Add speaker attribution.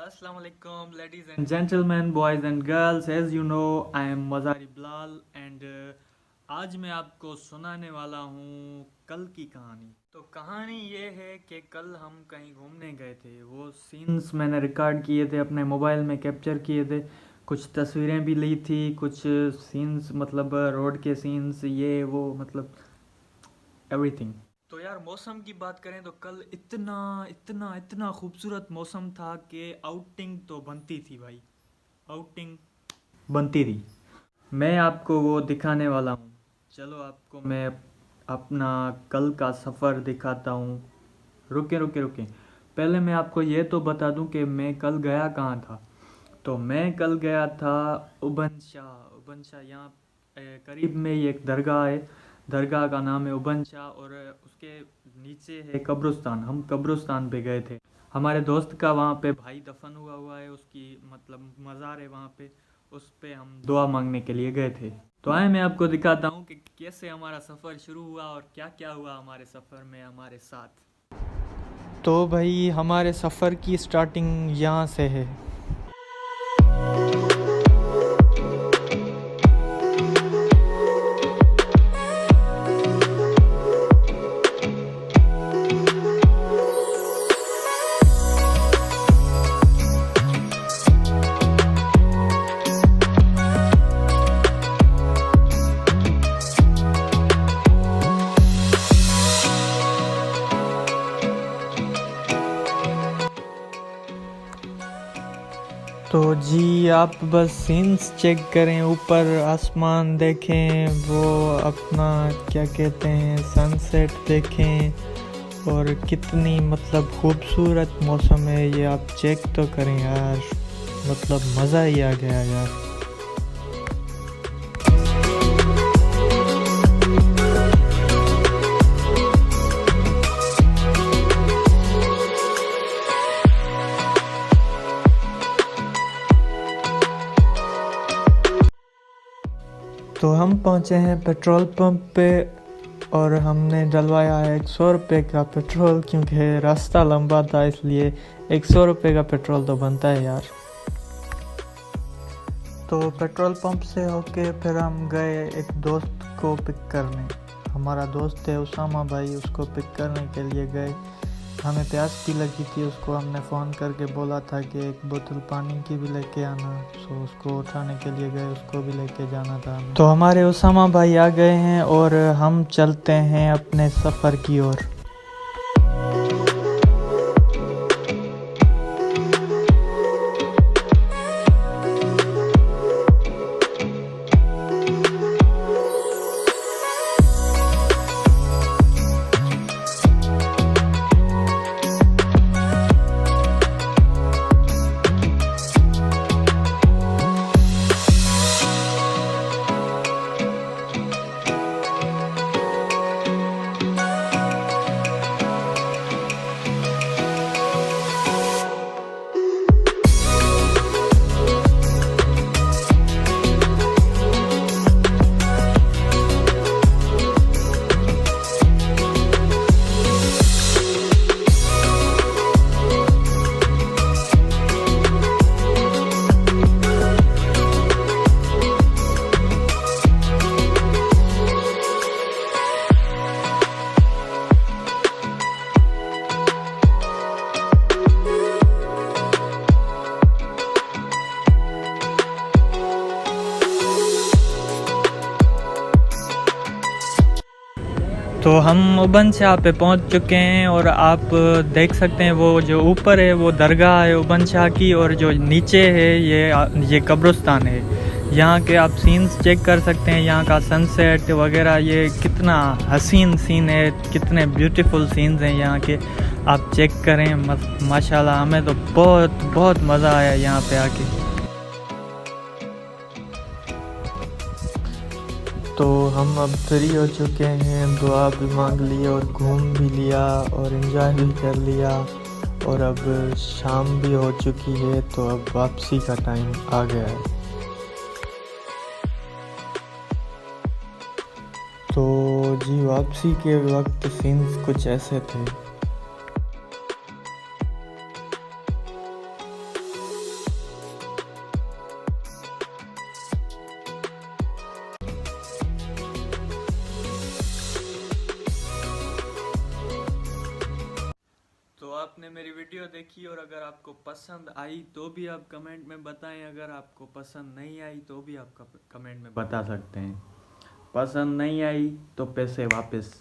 Speaker 1: Assalamu alaikum, ladies and gentlemen, boys and girls. As you know, I am Mazari Bilal and आज मैं आपको सुनाने वाला हूँ कल की कहानी। तो कहानी ये है कि कल हम कहीं घूमने गए थे। वो सीन्स मैंने रिकॉर्ड किए थे, अपने मोबाइल में कैप्चर किए थे, कुछ तस्वीरें भी ली थी, कुछ सीन्स मतलब रोड के सीन्स, ये वो मतलब एवरीथिंग। तो यार मौसम की बात करें तो कल इतना इतना इतना खूबसूरत मौसम था कि आउटिंग तो बनती थी भाई, आउटिंग बनती थी। मैं आपको वो दिखाने वाला हूँ। चलो आपको मैं अपना कल का सफ़र दिखाता हूँ। रुके रुके रुके, पहले मैं आपको ये तो बता दूँ कि मैं कल गया कहाँ था। तो मैं कल गया था उबन शाह। उबन शाह यहाँ करीब में ही एक दरगाह है, दरगाह का नाम है उबन शाह, और उसके नीचे है कब्रिस्तान। हम कब्रिस्तान पे गए थे, हमारे दोस्त का वहाँ पे भाई दफन हुआ हुआ है, उसकी मतलब मज़ार है वहाँ पे, उस पे हम दुआ मांगने के लिए गए थे। तो आए मैं आपको दिखाता हूँ कि कैसे हमारा सफ़र शुरू हुआ और क्या क्या हुआ हमारे सफ़र में हमारे साथ। तो भाई हमारे सफ़र की स्टार्टिंग यहाँ से है। तो जी आप बस सीन्स चेक करें, ऊपर आसमान देखें, वो अपना क्या कहते हैं सनसेट देखें, और कितनी मतलब खूबसूरत मौसम है ये आप चेक तो करें यार, मतलब मज़ा ही आ गया यार। तो हम पहुँचे हैं पेट्रोल पंप पे और हमने डलवाया है 100 रुपये का पेट्रोल, क्योंकि रास्ता लंबा था इसलिए 100 रुपये का पेट्रोल तो बनता है यार। तो पेट्रोल पंप से होके फिर हम गए एक दोस्त को पिक करने। हमारा दोस्त है उसामा भाई, उसको पिक करने के लिए गए। हमें प्यास भी लगी थी, उसको हमने फ़ोन करके बोला था कि एक बोतल पानी की भी लेके आना। सो उसको उठाने के लिए गए, उसको भी लेके जाना था हमें। तो हमारे उसामा भाई आ गए हैं और हम चलते हैं अपने सफ़र की ओर। तो हम उबन शाह पे पहुंच चुके हैं और आप देख सकते हैं वो जो ऊपर है वो दरगाह है उबन शाह की, और जो नीचे है ये कब्रिस्तान है। यहाँ के आप सीन्स चेक कर सकते हैं, यहाँ का सनसेट वगैरह, ये कितना हसीन सीन है, कितने ब्यूटीफुल सीन्स हैं यहाँ के, आप चेक करें। माशाल्लाह हमें तो बहुत बहुत मज़ा आया यहाँ पे आके। तो हम अब फ्री हो चुके हैं, दुआ भी मांग ली और घूम भी लिया और एंजॉय भी कर लिया, और अब शाम भी हो चुकी है, तो अब वापसी का टाइम आ गया है। तो जी वापसी के वक्त सीन्स कुछ ऐसे थे। आपने मेरी वीडियो देखी और अगर आपको पसंद आई तो भी आप कमेंट में बताएं, अगर आपको पसंद नहीं आई तो भी आप कमेंट में बता सकते हैं। पसंद नहीं आई तो पैसे वापस।